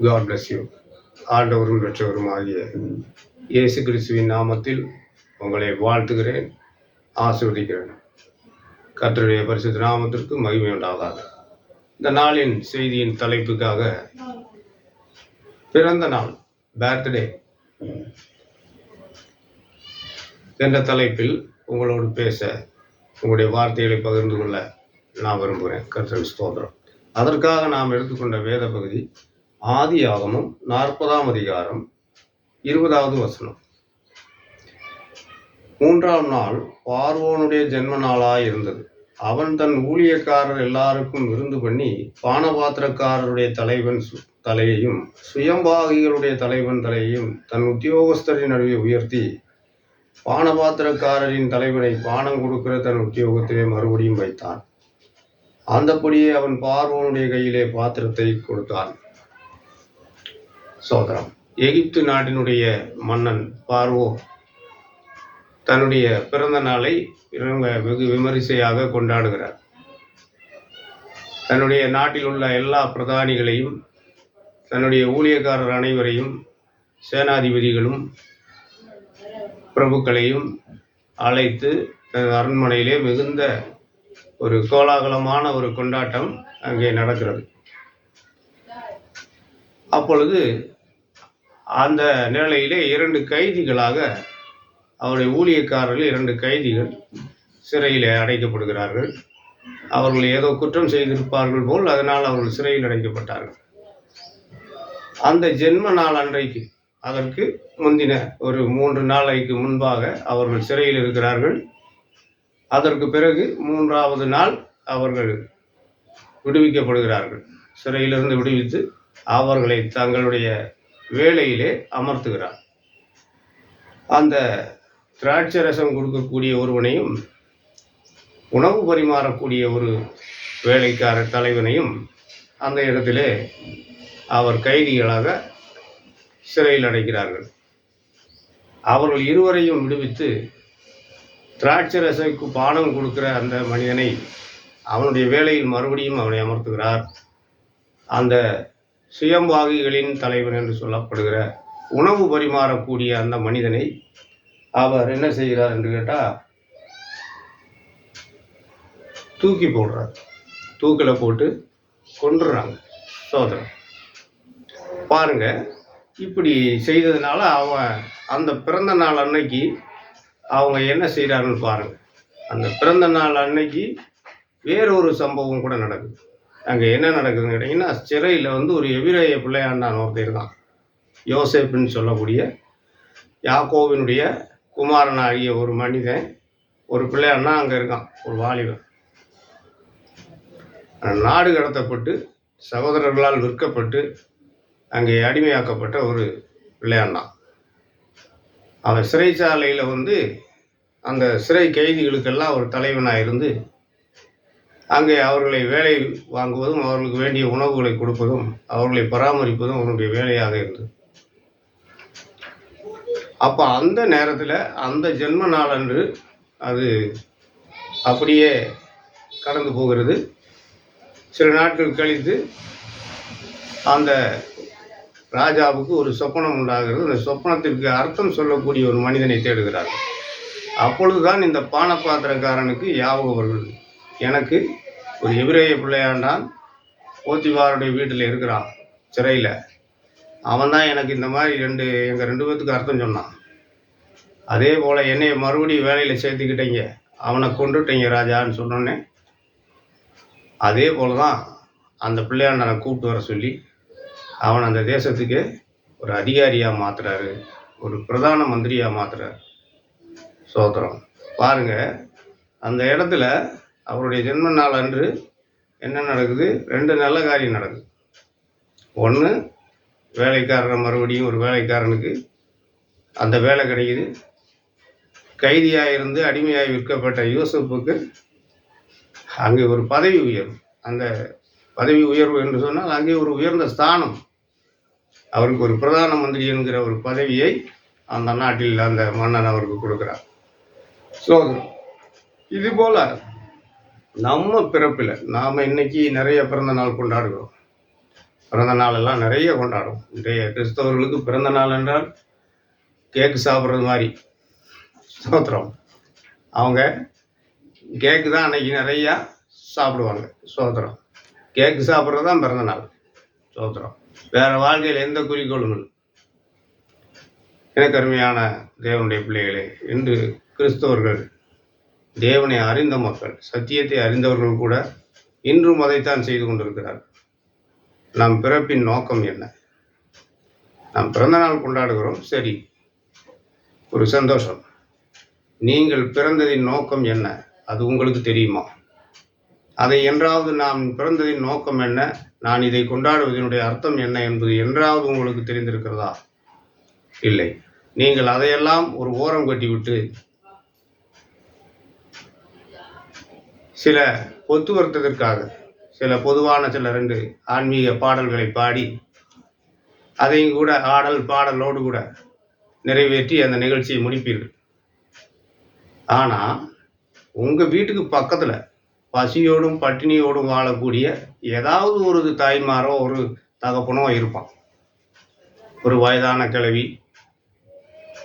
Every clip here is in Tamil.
God bless you. ஆண்டவரும் பெற்றவரும் ஆகிய இயேசு கிறிஸ்துவின் நாமத்தில் உங்களை வாழ்த்துகிறேன், ஆசீர்வதிக்கிறேன். கர்த்தருடைய பரிசுத்த நாமத்திற்கு மகிமை உண்டாகாத. இந்த நாளின் செய்தியின் தலைப்புக்காக பிறந்த நாள், பர்த்டே என்ற தலைப்பில் உங்களோடு பேச, உங்களுடைய வார்த்தைகளை பகிர்ந்து கொள்ள நான் விரும்புகிறேன். கர்த்தருக்கு ஸ்தோத்திரம். அதற்காக நாம் எடுத்துக்கொண்ட வேத பகுதி ஆதியாகமம் 40ஆம் அதிகாரம் 20வது வசனம். 3ஆம் நாள் பார்வோனுடைய ஜென்ம நாளாய் இருந்தது. அவன் தன் ஊழியக்காரர் எல்லாருக்கும் விருந்து பண்ணி பானபாத்திரக்காரருடைய தலைவன் தலையையும் சுயம்பாகிகளுடைய தலைவன் தலையையும் தன் உத்தியோகஸ்தரின் நடுவே உயர்த்தி பானபாத்திரக்காரரின் தலைவனை பானம் கொடுக்கிற தன் உத்தியோகத்திலே மறுபடியும் வைத்தான். அந்தபடியே அவன் பார்வோனுடைய கையிலே பாத்திரத்தை கொடுத்தான். சோதரம். எகிப்து நாட்டினுடைய மன்னன் பார்வோ தன்னுடைய பிறந்த நாளை வெகு விமரிசையாக கொண்டாடுகிறார். தன்னுடைய நாட்டில் உள்ள எல்லா பிரதானிகளையும், தன்னுடைய ஊழியக்காரர் அனைவரையும், சேனாதிபதிகளும் பிரபுக்களையும் அழைத்து தன் அரண்மனையிலே மிகுந்த ஒரு கோலாகலமான ஒரு கொண்டாட்டம் அங்கே நடக்கிறது. அப்பொழுது அந்த நிலையிலே 2 கைதிகளாக அவருடைய ஊழியக்காரர்கள் 2 கைதிகள் சிறையில் அடைக்கப்படுகிறார்கள். அவர்கள் ஏதோ குற்றம் செய்திருப்பார்கள் போல், அதனால் அவர்கள் சிறையில் அடைக்கப்பட்டார்கள். அந்த ஜென்ம நாள் அன்றைக்கு, அதற்கு முந்தின ஒரு 3 நாளைக்கு முன்பாக அவர்கள் சிறையில் இருக்கிறார்கள். அதற்கு பிறகு 3வது நாள் அவர்கள் விடுவிக்கப்படுகிறார்கள். சிறையிலிருந்து விடுவித்து அவர்களை தங்களுடைய வேலையிலே அமர்த்துகிறார். அந்த திராட்சை ரசம் கொடுக்கக்கூடிய ஒருவனையும், உணவு பரிமாறக்கூடிய ஒரு வேலைக்கார தலைவனையும் அந்த இடத்திலே அவர் கைதிகளாக சிறையில் அடைக்கிறார்கள். அவர்கள் இருவரையும் விடுவித்து திராட்சை ரசைக்கு பானம் கொடுக்கிற அந்த மனிதனை அவனுடைய வேலையில் மறுபடியும் அவனை அமர்த்துகிறார். அந்த சுயம்பாகிகளின் தலைவன் என்று சொல்லப்படுகிற உணவு பரிமாறக்கூடிய அந்த மனிதனை அவர் என்ன செய்கிறார் என்று கேட்டால், தூக்கி போடுறார். தூக்கில் போட்டு கொன்றுறாங்க. சோதரன் பாருங்க, இப்படி செய்ததுனால அவன் அந்த பிறந்த நாள் அன்னைக்கு அவங்க என்ன செய்கிறாருன்னு பாருங்க. அந்த பிறந்த நாள் அன்னைக்கு வேறொரு சம்பவம் கூட நடக்குது. அங்கே என்ன நடக்குதுன்னு கேட்டிங்கன்னா, சிறையில் ஒரு எபிரேய பிள்ளையாண்டான் ஒருத்தர் இருக்கான். யோசேப்புன்னு சொல்லக்கூடிய யாக்கோவினுடைய குமாரனாகிய ஒரு மனிதன், ஒரு பிள்ளையாண்டா அங்கே இருக்கான், ஒரு வாலிபன். நாடு கடத்தப்பட்டு சகோதரர்களால் விற்கப்பட்டு அங்கே அடிமையாக்கப்பட்ட ஒரு பிள்ளையாண்டான். அவன் சிறைச்சாலையில் அந்த சிறை கைதிகளுக்கெல்லாம் ஒரு தலைவனாக இருந்து அங்கே அவர்களை வேலை வாங்குவதும், அவர்களுக்கு வேண்டிய உணவுகளை கொடுப்பதும், அவர்களை பராமரிப்பதும் அவனுடைய வேலையாக இருந்தது. அப்போ அந்த நேரத்தில், அந்த ஜென்ம நாள் அன்று அது அப்படியே கடந்து போகிறது. சில நாட்கள் கழித்து அந்த ராஜாவுக்கு ஒரு சொப்பனம் உண்டாகிறது. அந்த சொப்பனத்திற்கு அர்த்தம் சொல்லக்கூடிய ஒரு மனிதனை தேடுகிறார். அப்பொழுதுதான் இந்த பானபாத்திரக்காரனுக்கு ஞாபகம் வருகிறது. எனக்கு ஒரு எபிரேய பிள்ளையாண்டான் போத்திபாருடைய வீட்டில் இருக்கிறான் சிறையில். அவன் தான் எனக்கு இந்த மாதிரி எங்கள் 2 பேத்துக்கு அர்த்தம் சொன்னான். அதே போல் என்னைய மறுபடியும் வேலையில் சேர்த்துக்கிட்டீங்க, அவனை கொண்டுட்டீங்க ராஜான்னு சொன்னோன்னே, அதே போல் தான் அந்த பிள்ளையாண்டனை கூப்பிட்டு வர சொல்லி அவன் அந்த தேசத்துக்கு ஒரு அதிகாரியாக மாற்றுறாரு, ஒரு பிரதான மந்திரியாக மாற்றுறாரு. சோத்திரம். பாருங்க, அந்த இடத்துல அவருடைய ஜென்ம நாள் அன்று என்ன நடக்குது? 2 நல்ல காரியம் நடக்குது. ஒன்று, வேலைக்காரன் மறுபடியும் ஒரு வேலைக்காரனுக்கு அந்த வேலை கிடைக்குது. கைதியாக இருந்து அடிமையாக விற்கப்பட்ட யூசுப்புக்கு அங்கே ஒரு பதவி உயர்வு. அந்த பதவி உயர்வு என்று சொன்னால் அங்கே ஒரு உயர்ந்த ஸ்தானம். அவருக்கு ஒரு பிரதான மந்திரி என்கிற ஒரு பதவியை அந்த நாட்டில் அந்த மன்னன் அவருக்கு கொடுக்குறார். சோதரம். இது போல நம்ம பிறப்பில் நாம் இன்னைக்கு நிறைய பிறந்த நாள் கொண்டாடுகிறோம். பிறந்த நாள் எல்லாம் நிறைய கொண்டாடும். இன்றைய கிறிஸ்தவர்களுக்கு பிறந்த நாள் என்றால் கேக்கு சாப்பிட்றது மாதிரி. ஸ்தோத்திரம். அவங்க கேக்கு தான் அன்னைக்கு நிறையா சாப்பிடுவாங்க. ஸ்தோத்திரம். கேக்கு சாப்பிட்றது தான் பிறந்த நாள். ஸ்தோத்திரம். வேற வாழ்க்கையில் எந்த குறிக்கோளும் இல்லை. எனக்கு அருமையான தேவனுடைய பிள்ளைகளே, இன்று கிறிஸ்தவர்கள், தேவனை அறிந்த மக்கள், சத்தியத்தை அறிந்தவர்கள் கூட இன்றும் அதைத்தான் செய்து கொண்டிருக்கிறார்கள். நம் பிறப்பின் நோக்கம் என்ன? நாம் பிறந்த நாள் கொண்டாடுகிறோம், சரி, ஒரு சந்தோஷம். நீங்கள் பிறந்ததின் நோக்கம் என்ன? அது உங்களுக்கு தெரியுமா? அதை என்றாவது நாம் பிறந்ததின் நோக்கம் என்ன, நான் இதை கொண்டாடுவதனுடைய அர்த்தம் என்ன என்பது என்றாவது உங்களுக்கு தெரிந்திருக்கிறதா? இல்லை. நீங்கள் அதையெல்லாம் ஒரு ஓரம் கட்டிவிட்டு சில பொத்துவர்த்ததற்காக சில பொதுவான சில 2 ஆன்மீக பாடல்களை பாடி அதையும் கூட ஆடல் பாடலோடு கூட நிறைவேற்றி அந்த நிகழ்ச்சியை முடிப்பீர்கள். ஆனால் உங்கள் வீட்டுக்கு பக்கத்தில் பசியோடும் பட்டினியோடும் வாழக்கூடிய ஏதாவது ஒரு தாய்மாரோ ஒரு தகப்பனோ இருப்பான். ஒரு வயதான கிழவி,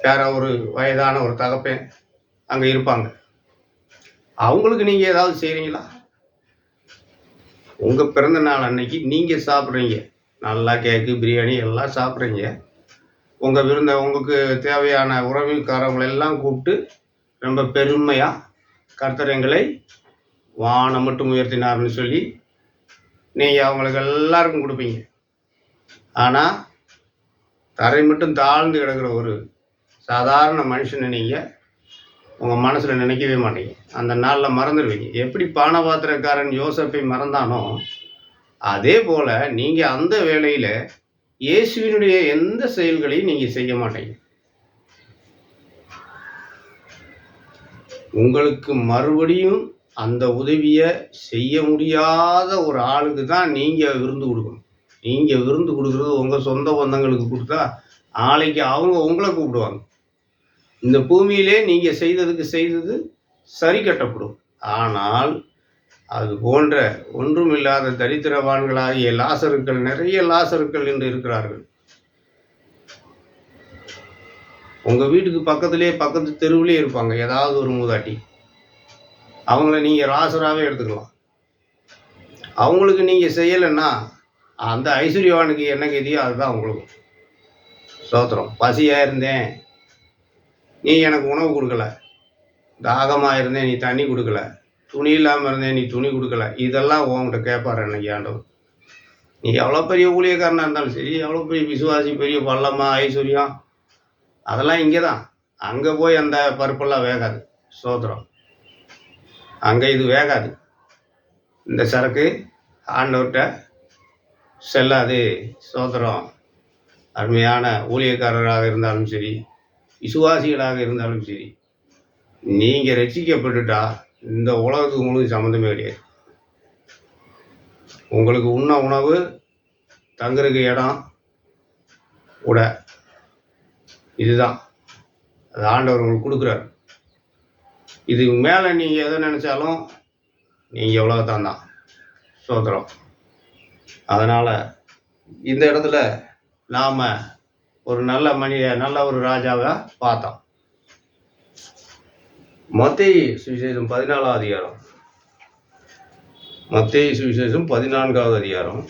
வேற ஒரு வயதான ஒரு தகப்பன் அங்கே இருப்பாங்க. அவங்களுக்கு நீங்கள் ஏதாவது செய்கிறீங்களா? உங்கள் பிறந்த நாள் அன்னைக்கு நீங்கள் சாப்பிட்றீங்க, நல்லா கேக்கு பிரியாணி எல்லாம் சாப்பிட்றீங்க. உங்கள் உங்களுக்கு தேவையான உறவுக்காரங்களை எல்லாம் கூப்பிட்டு ரொம்ப பெருமையாக கர்த்தர் எங்களை வானம் மட்டும் உயர்த்தினார்னு சொல்லி நீங்கள் அவங்களுக்கு எல்லாருக்கும் கொடுப்பீங்க. ஆனால் தரை மட்டும் தாழ்ந்து கிடக்கிற ஒரு சாதாரண மனுஷனை நீங்கள் உங்கள் மனசில் நினைக்கவே மாட்டீங்க. அந்த நாளில் மறந்துடுவீங்க. எப்படி பானபாத்திரக்காரன் யோசப்பை மறந்தானோ அதே போல் நீங்கள் அந்த வேளையில் இயேசுவினுடைய எந்த செயல்களையும் நீங்கள் செய்ய மாட்டீங்க. உங்களுக்கு மறுபடியும் அந்த உதவியை செய்ய முடியாத ஒரு ஆளுக்கு தான் நீங்கள் விருந்து கொடுக்கணும். நீங்கள் விருந்து கொடுக்குறது உங்கள் சொந்த பந்தங்களுக்கு கொடுத்தா நாளைக்கு அவங்க உங்களை கூப்பிடுவாங்க. இந்த பூமியிலே நீங்கள் செய்தது சரி கட்டப்படும். ஆனால் அது போன்ற ஒன்றுமில்லாத தரித்திரவான்களாகிய லாசருக்கள், நிறைய லாசருக்கள் என்று இருக்கிறார்கள். உங்கள் வீட்டுக்கு பக்கத்து தெருவிலே இருப்பாங்க ஏதாவது ஒரு மூதாட்டி. அவங்கள நீங்கள் லாசராகவே எடுத்துக்கலாம். அவங்களுக்கு நீங்கள் செய்யலைன்னா அந்த ஐஸ்வர்யவானுக்கு என்ன கதியோ அதுதான் உங்களுக்கு. ஸ்தோத்திரம். பசியாக இருந்தேன், நீ எனக்கு உணவு கொடுக்கல. தாகமாக இருந்தேன், நீ தண்ணி கொடுக்கல. துணி இல்லாமல் இருந்தேன், நீ துணி கொடுக்கல. இதெல்லாம் உங்கள்கிட்ட கேட்பார் அன்னைக்கு ஆண்டவர். நீ எவ்வளோ பெரிய ஊழியக்காரனாக இருந்தாலும் சரி, எவ்வளோ பெரிய விசுவாசி, பெரிய பள்ளமா ஐஸ்வர்யம், அதெல்லாம் இங்கே தான். அங்கே போய் அந்த பருப்பெல்லாம் வேகாது. ஸ்தோத்திரம். அங்கே இது வேகாது. இந்த சரக்கு ஆண்டவர்கிட்ட செல்லாது. ஸ்தோத்திரம். அருமையான ஊழியக்காரராக இருந்தாலும் சரி, விசுவாசிகளாக இருந்தாலும் சரி, நீங்கள் ரட்சிக்கப்பட்டுட்டா இந்த உலகத்துக்கு உங்களுக்கு சம்மந்தமே கிடையாது. உங்களுக்கு உண்ண உணவு, தங்குறதுக்கு இடம், உடை, இதுதான் அது ஆண்டவர் உங்களுக்கு கொடுக்குறாரு. இதுக்கு மேலே நீங்கள் எதை நினச்சாலும் நீங்கள் எவ்வளோதான் தான். ஸ்தோத்திரம். அதனால் இந்த இடத்துல நாம் ஒரு நல்ல ஒரு ராஜாவை பார்த்தோம். மத்தேயு சுவிசேஷம் 14வது அதிகாரம். மத்தேயு சுவிசேஷம் 14வது அதிகாரம்.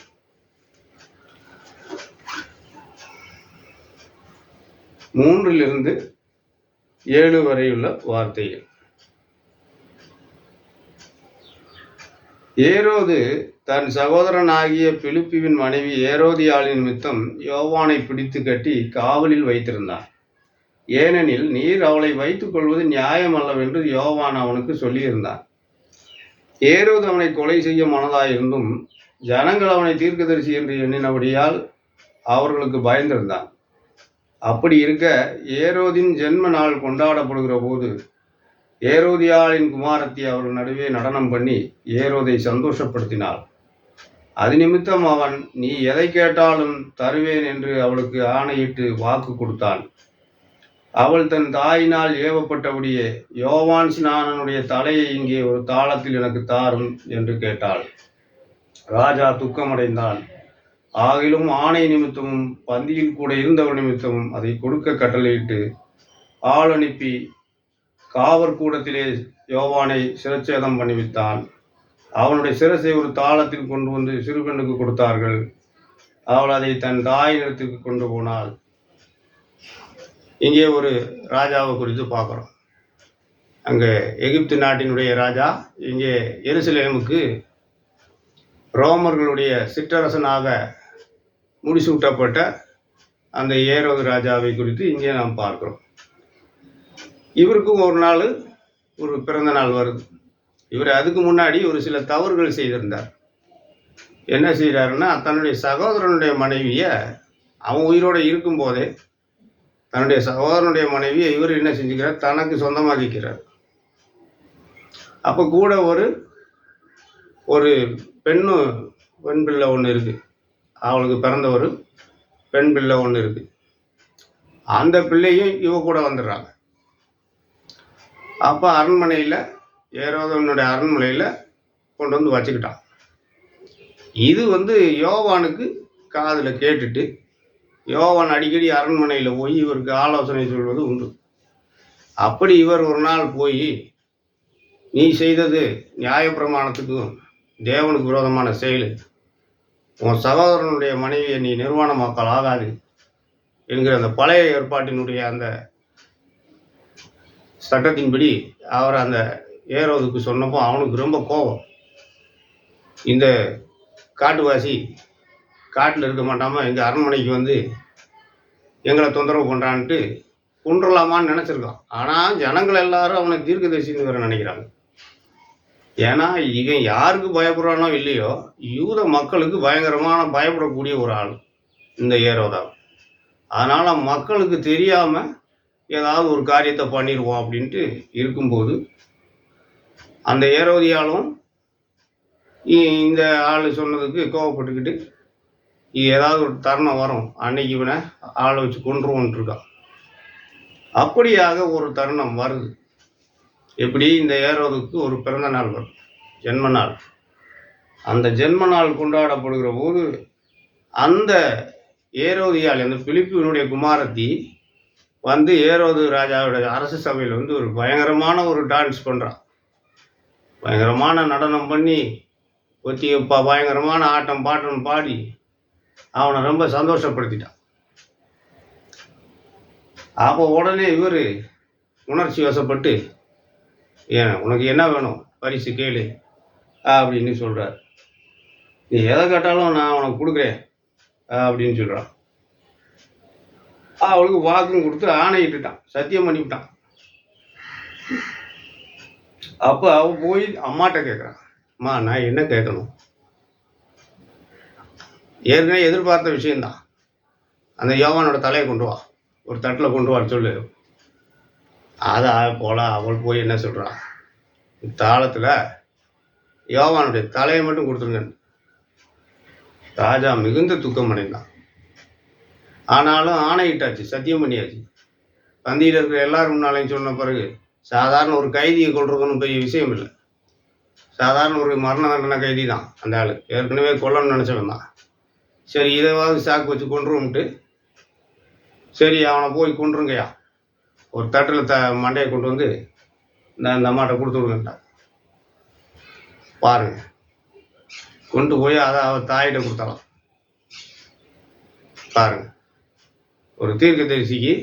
3 - 7 வரையுள்ள வார்த்தைகள். ஏரோது தன் சகோதரனாகிய பிலிப்புவின் மனைவி ஏரோதியாளின் நிமித்தம் யோவானை பிடித்து கட்டி காவலில் வைத்திருந்தான். ஏனெனில் நீர் அவளை வைத்துக் கொள்வது நியாயமல்லவென்று யோவான் அவனுக்கு சொல்லியிருந்தான். ஏரோது அவனை கொலை செய்ய மனதாயிருந்தும் ஜனங்கள் அவனை தீர்க்கதரிசி என்று எண்ணினபடியால் அவர்களுக்கு பயந்திருந்தான். அப்படி இருக்க ஏரோதின் ஜென்ம நாள் கொண்டாடப்படுகிற போது ஏரோதியாளின் குமாரத்தி அவர்கள் நடுவே நடனம் பண்ணி ஏரோதை சந்தோஷப்படுத்தினாள். அது நிமித்தம் அவன் நீ எதை கேட்டாலும் தருவேன் என்று அவளுக்கு ஆணையிட்டு வாக்கு கொடுத்தான். அவள் தன் தாயினால் ஏவப்பட்டபடியே யோவான் ஸ்நானனுடைய தலையை இங்கே ஒரு தாளத்தில் எனக்கு தாரும் என்று கேட்டாள். ராஜா துக்கமடைந்தான். ஆகிலும் ஆணை நிமித்தமும் பந்தியில் கூட இருந்தவர் நிமித்தமும் அதை கொடுக்க கட்டளையிட்டு ஆள் அனுப்பி காவற்கூடத்திலே யோவானை சிரச்சேதம் பண்ணிவித்தான். அவனுடைய சிரசை ஒரு தாளத்தில் கொண்டு வந்து சிறுபெண்ணுக்கு கொடுத்தார்கள். அவள் அதை தன் தாயினிடத்துக்கு கொண்டு போனாள். இங்கே ஒரு ராஜாவை குறித்து பார்க்குறோம். அங்கே எகிப்து நாட்டினுடைய ராஜா இங்கே எருசலேமுக்கு ரோமர்களுடைய சிற்றரசனாக முடிசூட்டப்பட்ட அந்த ஏரோது ராஜாவை குறித்து இங்கே நாம் பார்க்கிறோம். இவருக்கும் ஒரு நாள் ஒரு பிறந்த நாள் வருது. இவர் அதுக்கு முன்னாடி ஒரு சில தவறுகள் செய்திருந்தார். என்ன செய்கிறாருன்னா, தன்னுடைய சகோதரனுடைய மனைவியை அவன் உயிரோடு இருக்கும்போதே தன்னுடைய சகோதரனுடைய மனைவியை இவர் என்ன செஞ்சுக்கிறார், தனக்கு சொந்தமாக்கிக்கிறார். அப்போ கூட ஒரு பெண் பிள்ளை ஒன்று இருக்குது. அவளுக்கு பிறந்த ஒரு பெண் பிள்ளை ஒன்று இருக்குது. அந்த பிள்ளையும் இவ கூட வந்துடுறாங்க. அப்போ அரண்மனையில் ஏரோதனுடைய அரண்மனையில் கொண்டு வந்து வச்சுக்கிட்டான். இது யோவானுக்கு காதில் கேட்டுட்டு யோவான் அடிக்கடி அரண்மனையில் போய் இவருக்கு ஆலோசனை சொல்வது உண்டு. அப்படி இவர் ஒரு நாள் போய், நீ செய்தது நியாயப்பிரமாணத்துக்கும் தேவனுக்கு விரோதமான செயல், உன் சகோதரனுடைய மனைவியை நீ நிர்வாணமாக்கல் ஆகாது என்கிற அந்த பழைய ஏற்பாட்டினுடைய அந்த சட்டத்தின்படி அவர் அந்த ஏரோதுக்கு சொன்னப்போ அவனுக்கு ரொம்ப கோபம். இந்த காட்டுவாசி காட்டில் இருக்க மாட்டாமல் எங்கள் அரண்மனைக்கு எங்களை தொந்தரவு பண்ணுறான்ட்டு கொன்றலாமான்னு நினச்சிருக்கான். ஆனால் ஜனங்கள் எல்லாரும் அவனை தீர்க்கதரிசின்னு வேற நினைக்கிறாங்க. ஏன்னா இவன் யாருக்கு பயப்படுறானோ இல்லையோ, யூத மக்களுக்கு பயப்படக்கூடிய ஒரு ஆள் இந்த ஏரோதா. அதனால் மக்களுக்கு தெரியாமல் ஏதாவது ஒரு காரியத்தை பண்ணிடுவோம் அப்படின்ட்டு இருக்கும்போது அந்த ஏரோதியாலும் இந்த ஆள் சொன்னதுக்கு கோவப்பட்டுக்கிட்டு ஏதாவது ஒரு தருணம் வரும், அன்னைக்கு இவனை ஆளை வச்சு கொன்றுவோன்ட்டு இருக்கான். அப்படியாக ஒரு தருணம் வருது. எப்படி இந்த ஏரோதுக்கு ஒரு பிறந்த நாள் வரும், ஜென்ம நாள். அந்த ஜென்ம நாள் கொண்டாடப்படுகிற போது அந்த ஏரோதியால், அந்த பிலிப்பினுடைய குமாரத்தி ஏரோது ராஜாவுடைய அரசு சபையில் ஒரு பயங்கரமான ஒரு டான்ஸ் பண்ணுறான். பயங்கரமான நடனம் பண்ணி பயங்கரமான ஆட்டம் பாட்டம் பாடி அவனை ரொம்ப சந்தோஷப்படுத்திட்டான். அப்போ உடனே இவர் உணர்ச்சி வசப்பட்டு, ஏன் உனக்கு என்ன வேணும் பரிசு கேளு அப்படின்னு சொல்கிறார். நீ எதை கேட்டாலும் நான் உனக்கு கொடுக்குறேன் அப்படின்னு சொல்கிறான். அவளுக்கு வாக்கும் கொடுத்து ஆணையிட்டுட்டான், சத்தியம் பண்ணிவிட்டான். அப்போ அவள் போய் அம்மாட்ட கேட்குறான், அம்மா நான் என்ன கேட்கணும்? ஏற்கனவே எதிர்பார்த்த விஷயந்தான். அந்த யோவானோட தலையை கொண்டு வா, ஒரு தட்டில் கொண்டு வர சொல்லு. அதை போல அவள் போய் என்ன சொல்கிறான், தாளத்தில் யோவானுடைய தலையை மட்டும் கொடுத்துருங்க. ராஜா மிகுந்த துக்கம் அடைந்தான். ஆனாலும் ஆணையிட்டாச்சு, சத்தியம் பண்ணியாச்சு. பந்தியில் இருக்கிற எல்லாரும் முன்னாலையும் சொன்ன பிறகு சாதாரண ஒரு கைதியை கொள்றதுன்னு பெரிய விஷயம் இல்லை. சாதாரண ஒரு மரண தண்டனை கைதி தான் அந்த ஆள். ஏற்கனவே கொல்லணும்னு நினச்சவன் தான். சரி இதைவாவது சாக்கு வச்சு கொன்றுவோம்ட்டு, சரி அவனை போய் கொன்றுங்கய்யா, ஒரு தட்டில் மண்டையை கொண்டு வந்து இந்த அம்மாட்ட கொடுத்து விடுங்கட்டா. பாருங்க, கொண்டு போய் அதை அவள் தாயிட்ட கொடுத்தாலாம். பாருங்க, ஒரு தீர்க்கதரிசிக்கு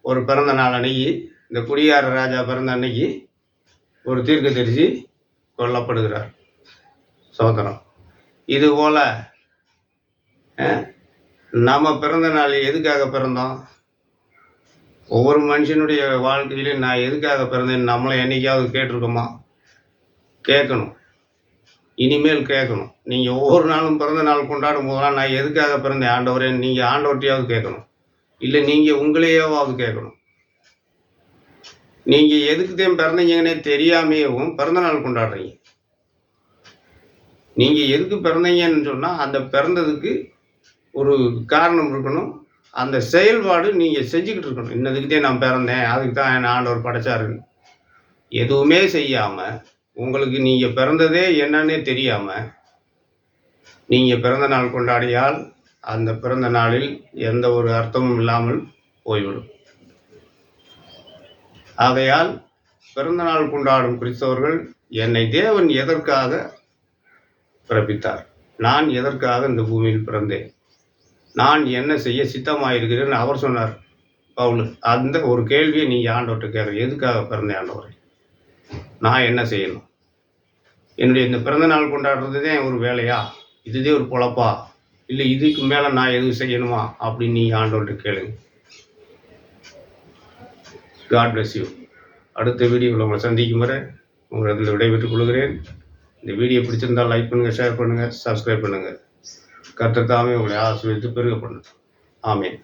ஒரு பிறந்த நாள் அன்னைக்கு, இந்த குடியார ராஜா பிறந்த அன்னைக்கு ஒரு தீர்க்கதரிசி கொல்லப்படுகிறார். சோதனம். இது போல நம்ம பிறந்த நாள் எதுக்காக பிறந்தோம்? ஒவ்வொரு மனுஷனுடைய வாழ்க்கையிலும் நான் எதுக்காக பிறந்தேன் நம்மளை என்னைக்காவது கேட்டிருக்கோமா? கேட்கணும், இனிமேல் கேட்கணும். நீங்கள் ஒவ்வொரு நாளும் பிறந்த நாள் கொண்டாடும் போதெல்லாம் நான் எதுக்காக பிறந்தேன் ஆண்டவரே, நீங்கள் ஆண்டவர்கிட்டையாவது கேட்கணும். இல்லை நீங்கள் உங்களையாவது கேட்கணும். நீங்கள் எதுக்குதான் பிறந்தீங்கன்னே தெரியாமையவும் பிறந்த நாள் கொண்டாடுறீங்க. நீங்கள் எதுக்கு பிறந்தீங்கன்னு சொன்னால் அந்த பிறந்ததுக்கு ஒரு காரணம் இருக்கணும். அந்த செயல்பாடு நீங்கள் செஞ்சுக்கிட்டு இருக்கணும். இன்னதுக்குதே நான் பிறந்தேன், அதுக்கு தான் என் ஆண்டவர் படைச்சாருன்னு எதுவுமே செய்யாமல், உங்களுக்கு நீங்கள் பிறந்ததே என்னன்னே தெரியாமல் நீங்கள் பிறந்த நாள் கொண்டாடியால் அந்த பிறந்த நாளில் எந்த ஒரு அர்த்தமும் இல்லாமல் போய்விடும். ஆகையால் பிறந்த நாள் கொண்டாடும் கிறிஸ்தவர்கள் என்னை தேவன் எதற்காக பிறப்பித்தார், நான் எதற்காக இந்த பூமியில் பிறந்தேன், நான் என்ன செய்ய சித்தமாயிருக்கிறேன் அவர் சொன்னார் பவுல். அந்த ஒரு கேள்வியை நீங்கள் ஆண்டவர்கிட்ட கேட்குற, எதுக்காக பிறந்தேன் ஆண்டவரை, நான் என்ன செய்யணும், என்னுடைய இந்த பிறந்த நாள் கொண்டாடுறதுதே ஒரு வேலையா, இதுதே ஒரு பொழப்பா, இல்லை இதுக்கு மேலே நான் எதுவும் செய்யணுமா அப்படின்னு நீங்கள் ஆண்டவர்கிட்ட கேளுங்க. God bless you. அடுத்த வீடியோவில் உங்களை சந்திக்கும் வரை உங்களிடத்தில் விடைபெற்றுக் கொள்கிறேன். இந்த வீடியோ பிடிச்சிருந்தால் லைக் பண்ணுங்கள், ஷேர் பண்ணுங்கள், சப்ஸ்கிரைப் பண்ணுங்கள். கர்த்தர் தாமே உங்களை ஆசீர்வதித்து பெருக பண்ணுங்க. ஆமென்.